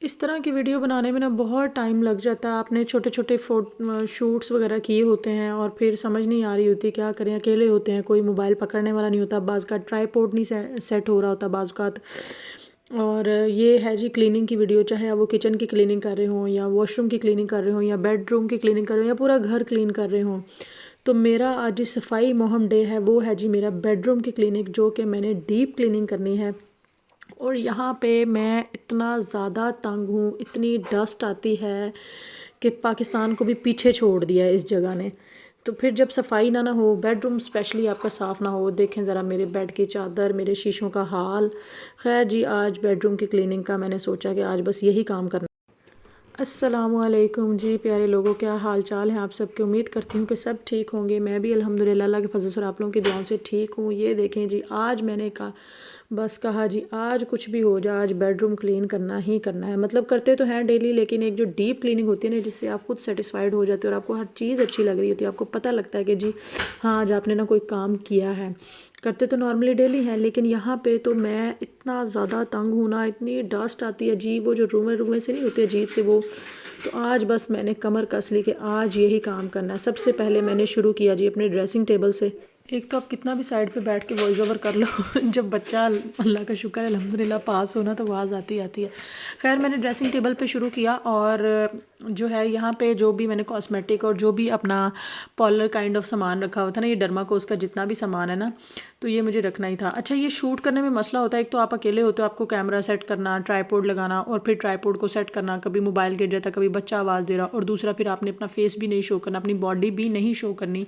इस तरह की वीडियो बनाने में ना बहुत टाइम लग जाता है। आपने छोटे छोटे शूट्स वगैरह किए होते हैं और फिर समझ नहीं आ रही होती क्या करें। अकेले होते हैं, कोई मोबाइल पकड़ने वाला नहीं होता, बाज़ का ट्राईपोड नहीं सेट हो रहा होता बाज़ का। और ये है जी क्लीनिंग की वीडियो, चाहे आप वो किचन की क्लीनिंग कर रहे हों या वॉशरूम की क्लीनिंग कर रहे हों या बेडरूम की क्लीनिंग कर रहे हो या पूरा घर क्लीन कर रहे हों। तो मेरा आज जी सफाई मोहम डे है, वो है जी मेरा बेडरूम की क्लीनिक, जो कि मैंने डीप क्लीनिंग करनी है। और यहाँ पे मैं इतना ज़्यादा तंग हूँ, इतनी डस्ट आती है कि पाकिस्तान को भी पीछे छोड़ दिया है इस जगह ने। तो फिर जब सफाई ना हो, बेडरूम स्पेशली आपका साफ़ ना हो, देखें ज़रा मेरे बेड की चादर, मेरे शीशों का हाल। खैर जी, आज बेडरूम की क्लीनिंग का मैंने सोचा कि आज बस यही काम करना। अस्सलामुअलैकुम जी प्यारे लोगों, क्या हाल चाल है आप सबके। उम्मीद करती हूँ कि सब ठीक होंगे। मैं भी अल्हम्दुलिल्लाह अल्लाह के फजल से और आप लोगों की दुआओं से ठीक हूँ। ये देखें जी, आज मैंने कहा जी आज कुछ भी हो जाए, आज बेडरूम क्लीन करना ही करना है। मतलब करते तो हैं डेली, लेकिन एक जो डीप क्लीनिंग होती है ना, जिससे आप खुद सेटिस्फाइड हो जाते हो और आपको हर चीज़ अच्छी लग रही होती है। आपको पता लगता है कि जी हाँ, आज आपने ना कोई काम किया है। करते तो नॉर्मली डेली हैं, लेकिन यहाँ पे तो मैं इतना ज़्यादा तंग हूँ ना, इतनी डस्ट आती है जी, वो जो रूमें रूमें से नहीं होती अजीब से वो। तो आज बस मैंने कमर कस ली कि आज यही काम करना है। सबसे पहले मैंने शुरू किया जी अपने ड्रेसिंग टेबल से। एक तो आप कितना भी साइड पे बैठ के वॉइस ओवर कर लो जब बच्चा, अल्लाह का शुक्र है अल्हम्दुलिल्लाह, पास होना तो आवाज़ आती आती है। खैर मैंने ड्रेसिंग टेबल पे शुरू किया और जो है यहाँ पे जो भी मैंने कॉस्मेटिक और जो भी अपना पॉलर काइंड ऑफ सामान रखा हुआ था ना, ये डर्माकोस का जितना भी सामान है ना, तो ये मुझे रखना ही था। अच्छा, ये शूट करने में मसला होता है, एक तो आप अकेले होते हो, आपको कैमरा सेट करना, ट्राईपोड लगाना और फिर ट्राईपोड को सेट करना, कभी मोबाइल गिर जाता, कभी बच्चा आवाज़ दे रहा, और दूसरा फिर आपने अपना फेस भी नहीं शो करना, अपनी बॉडी भी नहीं शो करनी।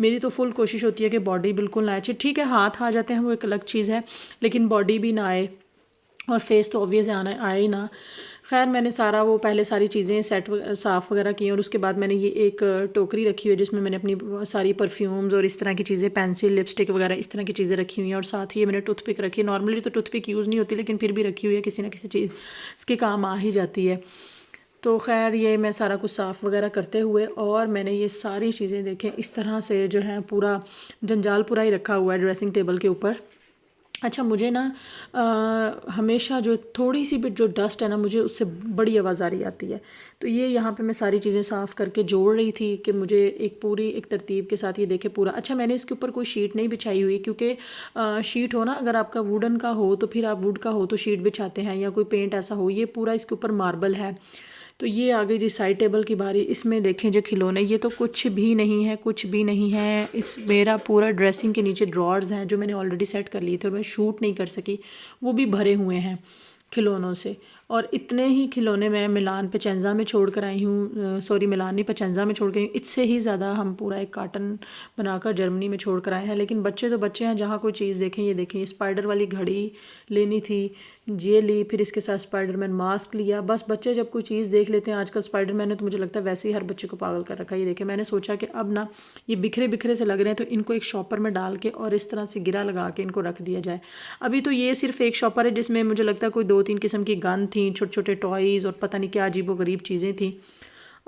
मेरी तो फुल कोशिश होती है कि बॉडी बिल्कुल ना आए। ठीक है, हाथ आ जाते हैं वो एक अलग चीज़ है, लेकिन बॉडी भी ना आए और फेस तो ऑब्वियस आना आए ही ना। खैर मैंने सारा वो पहले सारी चीज़ें साफ़ वगैरह की, और उसके बाद मैंने ये एक टोकरी रखी हुई है जिसमें मैंने अपनी सारी परफ्यूम्स और इस तरह की चीज़ें, पेंसिल, लिपस्टिक वगैरह इस तरह की चीज़ें रखी हुई हैं। और साथ ही ये मैंने टूथपिक रखी है। नॉर्मली तो टूथपिक यूज़ नहीं होती, लेकिन फिर भी रखी हुई है, किसी ना किसी चीज़ इसके काम आ ही जाती है। तो खैर ये मैं सारा कुछ साफ़ वगैरह करते हुए, और मैंने ये सारी चीज़ें देखें इस तरह से जो है पूरा जंजाल पूरा ही रखा हुआ है ड्रेसिंग टेबल के ऊपर। अच्छा, मुझे ना हमेशा जो थोड़ी सी भी जो डस्ट है ना, मुझे उससे बड़ी आवाज़ आ रही आती है। तो ये यहाँ पे मैं सारी चीज़ें साफ़ करके जोड़ रही थी कि मुझे एक पूरी एक तरतीब के साथ ये देखे पूरा। अच्छा, मैंने इसके ऊपर कोई शीट नहीं बिछाई हुई, क्योंकि शीट हो ना, अगर आपका वुडन का हो तो फिर आप वुड का हो तो शीट बिछाते हैं, या कोई पेंट ऐसा हो। ये पूरा इसके ऊपर मार्बल है। तो ये आ गई जी साइड टेबल की बारी। इसमें देखें जो खिलौने, ये तो कुछ भी नहीं है, कुछ भी नहीं है। इस मेरा पूरा ड्रेसिंग के नीचे ड्रॉर्स हैं जो मैंने ऑलरेडी सेट कर लिए थे और मैं शूट नहीं कर सकी, वो भी भरे हुए हैं खिलौनों से। और इतने ही खिलौने मैं मिलान पेचेंजा में छोड़ कर आई हूँ, सॉरी मिलान नहीं पेचेंजा में छोड़ गई हूँ। इससे ही ज़्यादा हम पूरा एक कार्टन बनाकर जर्मनी में छोड़ कर आए हैं। लेकिन बच्चे तो बच्चे हैं, जहाँ कोई चीज़ देखें। ये देखें, ये स्पाइडर वाली घड़ी लेनी थी, ये ली, फिर इसके साथ स्पाइडरमैन मास्क लिया। बस बच्चे जब कोई चीज़ देख लेते हैं, आजकल स्पाइडरमैन ने तो मुझे लगता है वैसे ही हर बच्चे को पागल कर रखा है। ये देखें, मैंने सोचा कि अब ना ये बिखरे बिखरे से लग रहे हैं, तो इनको एक शॉपर में डाल के और इस तरह से गिरा लगा के इनको रख दिया जाए। अभी तो ये सिर्फ एक शॉपर है जिसमें मुझे लगता है कोई 2-3 किस्म की गन थी, छोटे छोटे टॉयज़ और पता नहीं क्या अजीबो गरीब चीज़ें थी।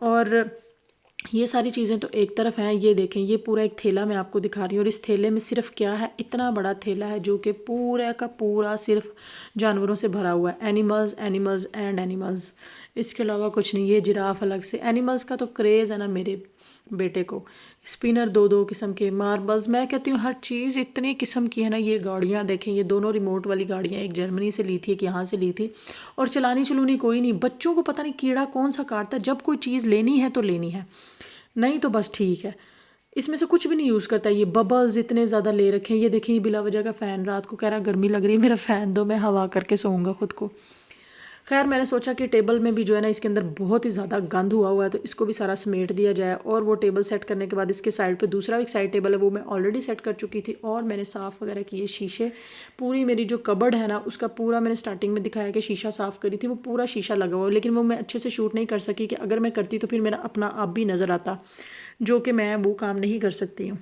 और ये सारी चीज़ें तो एक तरफ हैं। ये देखें, ये पूरा एक थैला मैं आपको दिखा रही हूँ, और इस थैले में सिर्फ क्या है, इतना बड़ा थैला है जो कि पूरा का पूरा सिर्फ जानवरों से भरा हुआ है। एनिमल्स, एनिमल्स एंड एनिमल्स, इसके अलावा कुछ नहीं। ये जिराफ अलग से। एनिमल्स का तो क्रेज़ है ना मेरे बेटे को। स्पिनर 2-2 किस्म के, मार्बल्स, मैं कहती हूँ हर चीज़ इतनी किस्म की है ना। ये गाड़ियाँ देखें, ये दोनों रिमोट वाली गाड़ियाँ, एक जर्मनी से ली थी, एक यहाँ से ली थी। और चलानी चलूनी कोई नहीं। बच्चों को पता नहीं कीड़ा कौन सा काटता है, जब कोई चीज़ लेनी है तो लेनी है, नहीं तो बस ठीक है। इसमें से कुछ भी नहीं यूज़ करता। ये बबल्स इतने ज़्यादा ले रखे हैं। ये देखिए, ये बिला वजह का फ़ैन, रात को कह रहा गर्मी लग रही है, मेरा फ़ैन दो, मैं हवा करके सोऊंगा खुद को। खैर मैंने सोचा कि टेबल में भी जो है ना, इसके अंदर बहुत ही ज़्यादा गंद हुआ है, तो इसको भी सारा समेट दिया जाए। और वो टेबल सेट करने के बाद इसके साइड पे दूसरा एक साइड टेबल है, वो मैं ऑलरेडी सेट कर चुकी थी। और मैंने साफ़ वगैरह किए शीशे। पूरी मेरी जो कबर्ड है ना, उसका पूरा मैंने स्टार्टिंग में दिखाया कि शीशा साफ़ करी थी, वो पूरा शीशा लगा हुआ है। लेकिन वो मैं अच्छे से शूट नहीं कर सकी, कि अगर मैं करती तो फिर मेरा अपना आप भी नज़र आता, जो कि मैं वो काम नहीं कर सकती हूँ।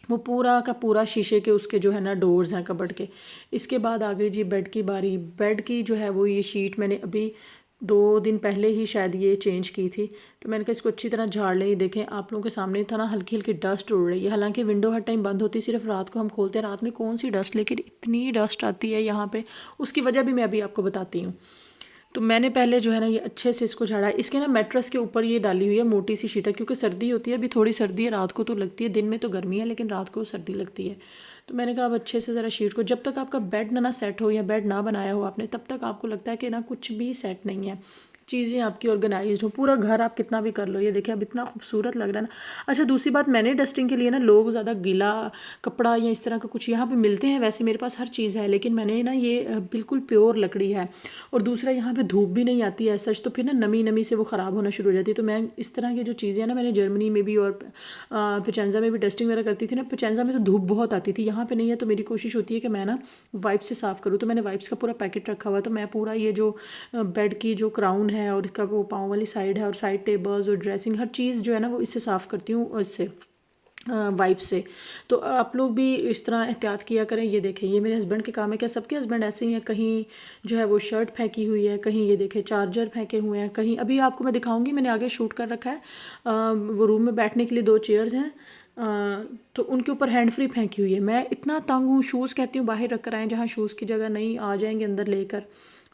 वो पूरा का पूरा शीशे के उसके जो है ना डोर्स हैं कबर्ड के। इसके बाद आ गई जी बेड की बारी। बेड की जो है वो ये शीट मैंने अभी 2 दिन पहले ही शायद ये चेंज की थी, तो मैंने कहा इसको अच्छी तरह झाड़ लें। देखें, आप लोगों के सामने था ना, हल्की हल्की डस्ट उड़ रही है। हालांकि विंडो हर टाइम बंद होती है, सिर्फ रात को हम खोलते हैं। रात में कौन सी डस्ट, लेकिन इतनी डस्ट आती है यहाँ पे। उसकी वजह भी मैं अभी आपको बताती हूँ। तो मैंने पहले जो है ना ये अच्छे से इसको झाड़ा। इसके ना मैट्रेस के ऊपर ये डाली हुई है मोटी सी शीट, क्योंकि सर्दी होती है, अभी थोड़ी सर्दी है, रात को तो लगती है, दिन में तो गर्मी है लेकिन रात को सर्दी लगती है। तो मैंने कहा अब अच्छे से ज़रा शीट को, जब तक आपका बेड ना सेट हो या बेड ना बनाया हो आपने, तब तक आपको लगता है कि ना कुछ भी सेट नहीं है, चीज़ें आपकी ऑर्गेनाइज्ड हो, पूरा घर आप कितना भी कर लो। ये देखिए अब इतना खूबसूरत लग रहा है ना। अच्छा दूसरी बात, मैंने डस्टिंग के लिए ना, लोग ज़्यादा गीला कपड़ा या इस तरह का कुछ यहाँ पे मिलते हैं, वैसे मेरे पास हर चीज़ है, लेकिन मैंने ना ये बिल्कुल प्योर लकड़ी है, और दूसरा यहाँ पे धूप भी नहीं आती है सच, तो फिर ना नमी नमी से वो ख़राब होना शुरू हो जाती है। तो मैं इस तरह की जो चीज़ें हैं ना, मैंने जर्मनी में भी और पिचेंजा में भी डस्टिंग वगैरह करती थी ना। पिचेंजा में तो धूप बहुत आती थी, यहाँ पे नहीं है, तो मेरी कोशिश होती है कि मैं ना वाइप से साफ़ करूँ। तो मैंने वाइप्स का पूरा पैकेट रखा हुआ है, तो मैं पूरा ये जो बेड की जो क्राउन है और इसका वो पाँव वाली साइड है और साइड टेबल्स और ड्रेसिंग, हर चीज़ जो है ना वो इससे साफ़ करती हूँ, इससे वाइप से। तो आप लोग भी इस तरह एहतियात किया करें। ये देखें, ये मेरे हस्बैंड के काम है, क्या सबके हस्बैंड ऐसे ही हैं, कहीं जो है वो शर्ट फेंकी हुई है, कहीं ये देखें चार्जर फेंके हुए हैं, कहीं अभी आपको मैं दिखाऊंगी, मैंने आगे शूट कर रखा है, वो रूम में बैठने के लिए 2 चेयर्स हैं, तो उनके ऊपर हैंड फ्री फेंकी हुई है। मैं इतना तंग हूँ, शूज़ कहती हूँ बाहर रख कर आएँ, जहाँ शूज़ की जगह नहीं, आ जाएंगे अंदर लेकर।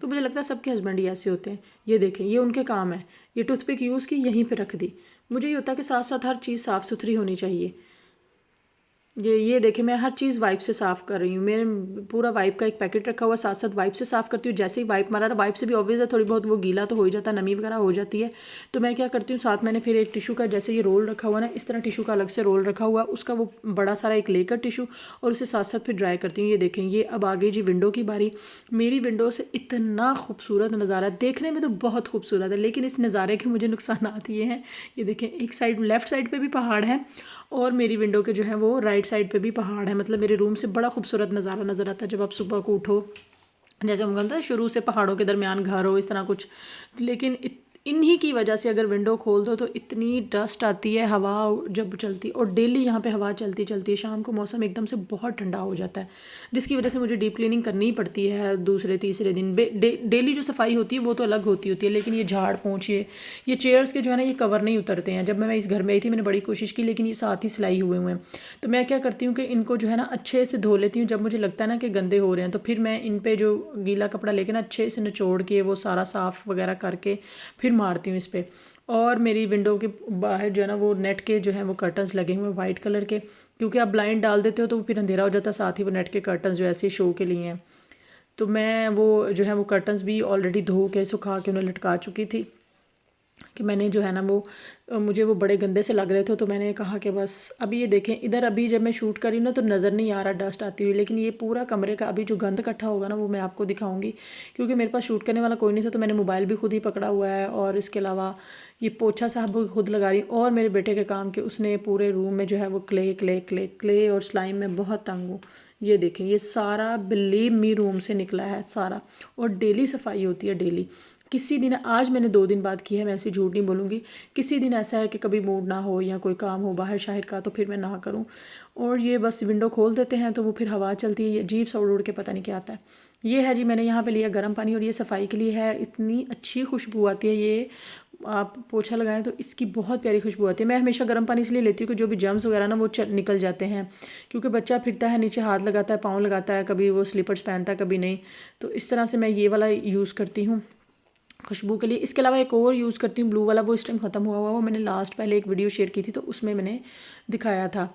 तो मुझे लगता है सबके हस्बैंड ही ऐसे होते हैं। ये देखें, ये उनके काम है, ये टूथपिक यूज़ की यहीं पे रख दी। मुझे ये होता है कि साथ साथ हर चीज़ साफ़ सुथरी होनी चाहिए। ये देखें, मैं हर चीज़ वाइप से साफ़ कर रही हूँ। मैंने पूरा वाइप का एक पैकेट रखा हुआ, साथ साथ वाइप से साफ़ करती हूँ। जैसे ही वाइप मारा ना, वाइप से भी ऑब्वियस है थोड़ी बहुत वो गीला तो हो ही जाता है, नमी वगैरह हो जाती है। तो मैं क्या करती हूँ, साथ मैंने फिर एक टिशू का, जैसे ये रोल रखा हुआ ना, इस तरह टिशू का अलग से रोल रखा हुआ, उसका वो बड़ा सारा एक लेकर टिशू, और उसे साथ साथ फिर ड्राई करती हूँ। ये देखें, ये अब आ गई जी विंडो की बारी। मेरी विंडो से इतना खूबसूरत नज़ारा, देखने में तो बहुत खूबसूरत है, लेकिन इस नज़ारे के मुझे नुकसानात ये हैं। ये देखें, एक साइड लेफ़्ट साइड पे भी पहाड़ है, और मेरी विंडो के जो है वो राइट साइड पे भी पहाड़ है। मतलब मेरे रूम से बड़ा खूबसूरत नज़ारा नज़र आता है जब आप सुबह को उठो, जैसे हम कहते हैं शुरू से पहाड़ों के दरमियान घर हो, इस तरह कुछ। लेकिन इन्हीं की वजह से अगर विंडो खोल दो तो इतनी डस्ट आती है, हवा जब चलती, और डेली यहाँ पे हवा चलती चलती है, शाम को मौसम एकदम से बहुत ठंडा हो जाता है, जिसकी वजह से मुझे डीप क्लीनिंग करनी ही पड़ती है दूसरे तीसरे दिन। डेली जो सफाई होती है वो तो अलग होती है, लेकिन ये झाड़ पोंछ, ये चेयर्स के जो है ना, ये कवर नहीं उतरते हैं। जब मैं इस घर में आई थी मैंने बड़ी कोशिश की, लेकिन ये साथ ही सिलाई हुए हुए हैं। तो मैं क्या करती हूँ कि इनको जो है ना अच्छे से धो लेती हूँ। जब मुझे लगता है ना कि गंदे हो रहे हैं, तो फिर मैं इन पे जो गीला कपड़ा लेके ना अच्छे से निचोड़ के वो सारा साफ़ वगैरह करके फिर मारती हूँ इस पर। और मेरी विंडो के बाहर जो है ना वो नेट के जो है वो कर्टन्स लगे हुए हैं वाइट कलर के, क्योंकि आप ब्लाइंड डाल देते हो तो फिर अंधेरा हो जाता है। साथ ही वो नेट के कर्टन्स जो ऐसे शो के लिए हैं, तो मैं वो जो है वो कर्टन्स भी ऑलरेडी धो के सुखा के उन्हें लटका चुकी थी, कि मैंने जो है ना वो मुझे वो बड़े गंदे से लग रहे थे, तो मैंने कहा कि बस। अभी ये देखें, इधर अभी जब मैं शूट करी ना तो नज़र नहीं आ रहा डस्ट आती हुई, लेकिन ये पूरा कमरे का अभी जो गंद इकट्ठा होगा ना वो मैं आपको दिखाऊंगी, क्योंकि मेरे पास शूट करने वाला कोई नहीं था, तो मैंने मोबाइल भी खुद ही पकड़ा हुआ है, और इसके अलावा ये पोछा साहब खुद लगा रही। और मेरे बेटे के काम के, उसने पूरे रूम में जो है वो क्ले क्ले क्ले क्ले और स्लाइम में बहुत तंग हूँ। ये देखें, ये सारा बिलीव मी रूम से निकला है सारा, और डेली सफाई होती है डेली। किसी दिन, आज मैंने 2 दिन बाद की है, मैं ऐसे झूठ नहीं बोलूँगी, किसी दिन ऐसा है कि कभी मूड ना हो या कोई काम हो बाहर शाहिर का, तो फिर मैं ना करूँ। और ये बस विंडो खोल देते हैं तो वो फिर हवा चलती है, ये अजीब सा उड़ उड़ के पता नहीं क्या आता है। ये है जी, मैंने यहाँ पे लिया गर्म पानी, और ये सफाई के लिए है। इतनी अच्छी खुशबू आती है, ये आप पोछा लगाएं तो इसकी बहुत प्यारी खुशबू आती है। मैं हमेशा गर्म पानी इसलिए लेती हूँ कि जो भी जर्म्स वगैरह ना वो निकल जाते हैं, क्योंकि बच्चा फिरता है, नीचे हाथ लगाता है, पाँव लगाता है, कभी वो स्लीपर्स पहनता है कभी नहीं, तो इस तरह से मैं ये वाला यूज़ करती हूँ खुशबू के लिए। इसके अलावा एक और यूज़ करती हूँ ब्लू वाला, वो इस टाइम ख़त्म हुआ वो मैंने लास्ट पहले एक वीडियो शेयर की थी तो उसमें मैंने दिखाया था।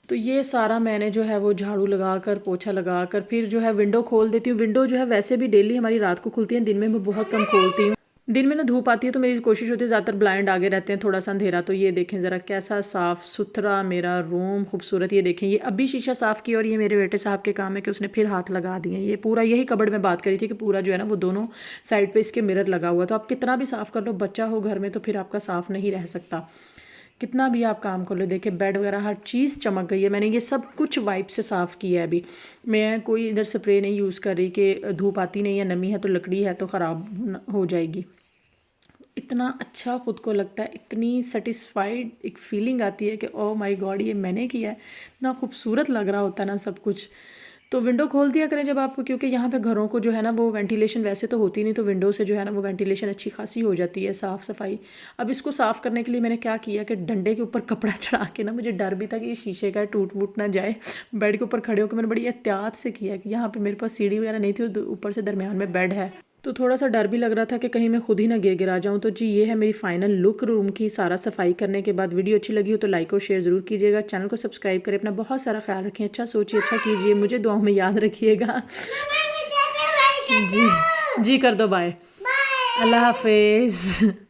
तो ये सारा मैंने जो है वो झाड़ू लगा कर, पोछा लगा कर, फिर जो है विंडो खोल देती हूँ। विंडो जो है वैसे भी डेली हमारी रात को खुलती है, दिन में मैं बहुत कम खोलती हूँ। दिन में ना धूप आती है तो मेरी कोशिश होती है, ज़्यादातर ब्लाइंड आगे रहते हैं, थोड़ा सा अंधेरा। तो ये देखें ज़रा कैसा साफ़ सुथरा मेरा रूम, खूबसूरत। ये देखें, ये अभी शीशा साफ़ किया, और ये मेरे बेटे साहब के काम है कि उसने फिर हाथ लगा दिए। ये पूरा यही कबर्ड में बात करी थी कि पूरा जो है ना वो दोनों साइड पे इसके मिरर लगा हुआ, तो आप कितना भी साफ़ कर लो, बच्चा हो घर में तो फिर आपका साफ़ नहीं रह सकता, कितना भी आप काम कर लो। देखिए बेड वगैरह हर चीज़ चमक गई है। मैंने ये सब कुछ वाइप से साफ़ किया है। अभी मैं कोई इधर स्प्रे नहीं यूज़ कर रही कि धूप आती नहीं है, नमी है तो लकड़ी है तो ख़राब हो जाएगी। इतना अच्छा ख़ुद को लगता है, इतनी सेटिस्फाइड एक फ़ीलिंग आती है कि ओह माय गॉड ये मैंने किया है, इतना खूबसूरत लग रहा होता है ना सब कुछ। तो विंडो खोल दिया करें जब आपको, क्योंकि यहाँ पे घरों को जो है ना वो वेंटिलेशन वैसे तो होती नहीं, तो विंडो से जो है ना वो वेंटिलेशन अच्छी खासी हो जाती है, साफ़ सफाई। अब इसको साफ़ करने के लिए मैंने क्या किया कि डंडे के ऊपर कपड़ा चढ़ा के ना, मुझे डर भी था कि ये शीशे का टूट वूट ना जाए, बेड के ऊपर खड़े होकर मैंने बड़ी एहतियात से किया कि यहाँ पर मेरे पास सीढ़ी वगैरह नहीं थी, ऊपर से दरमियान में बेड है, तो थोड़ा सा डर भी लग रहा था कि कहीं मैं खुद ही ना गिरा जाऊँ। तो जी ये है मेरी फाइनल लुक रूम की सारा सफाई करने के बाद। वीडियो अच्छी लगी हो तो लाइक और शेयर ज़रूर कीजिएगा, चैनल को सब्सक्राइब करें, अपना बहुत सारा ख्याल रखें, अच्छा सोचिए, अच्छा कीजिए, मुझे दुआओं में याद रखिएगा। जी जी कर दो, बाय, अल्लाह हाफिज़।